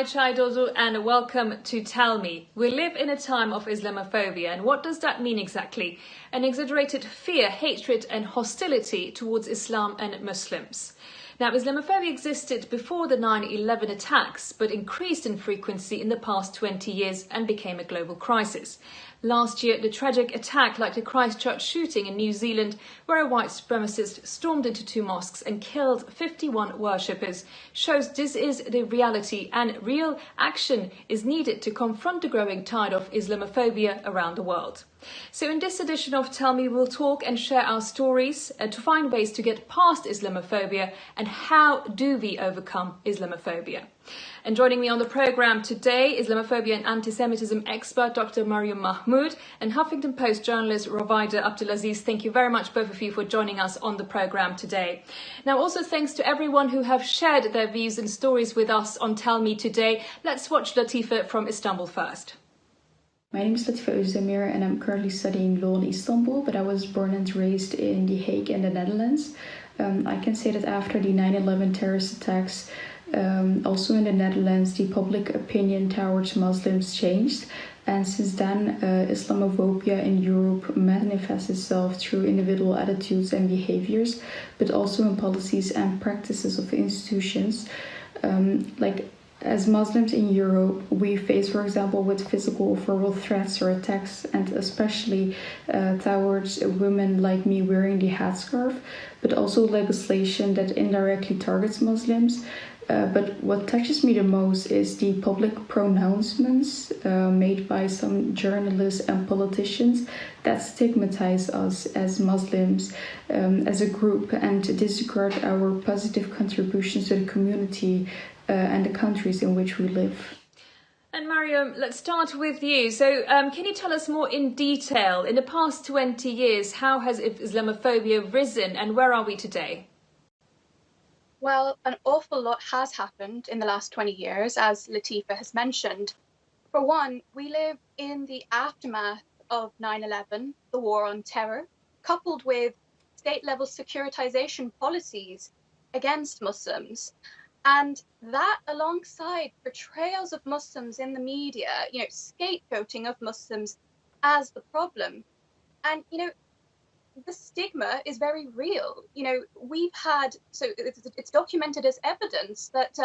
Chai Dozu, and welcome to Tell Me. We live in a time of Islamophobia, and what does that mean exactly? An exaggerated fear, hatred and hostility towards Islam and Muslims. Now, Islamophobia existed before the 9/11 attacks, but increased in frequency in the past 20 years and became a global crisis. Last year, the tragic attack like the Christchurch shooting in New Zealand, where a white supremacist stormed into two mosques and killed 51 worshippers, shows this is the reality and real action is needed to confront the growing tide of Islamophobia around the world. So in this edition of Tell Me, we'll talk and share our stories to find ways to get past Islamophobia and how do we overcome Islamophobia. And joining me on the programme today, Islamophobia and anti-Semitism expert Dr. Mariam Mahmood and Huffington Post journalist Rovida Abdulaziz. Thank you very much, both of you, for joining us on the programme today. Now, also thanks to everyone who have shared their views and stories with us on Tell Me today. Let's watch Latife from Istanbul first. My name is Latife and I'm currently studying law in Istanbul, but I was born and raised in The Hague in the Netherlands. I can say that after the 9/11 terrorist attacks, also in the Netherlands, the public opinion towards Muslims changed. And since then, Islamophobia in Europe manifests itself through individual attitudes and behaviors, but also in policies and practices of institutions. As Muslims in Europe, we face, for example, with physical or verbal threats or attacks, and especially towards women like me wearing the headscarf, but also legislation that indirectly targets Muslims. But what touches me the most is the public pronouncements made by some journalists and politicians that stigmatize us as Muslims as a group and disregard our positive contributions to the community and the countries in which we live. And Mariam, let's start with you. So can you tell us more in detail, in the past 20 years, how has Islamophobia risen and where are we today? Well, an awful lot has happened in the last 20 years, as Latife has mentioned. For one, we live in the aftermath of 9/11, the war on terror, coupled with state-level securitization policies against Muslims. And that, alongside portrayals of Muslims in the media, scapegoating of Muslims as the problem. And, the stigma is very real. We've had, so it's documented as evidence that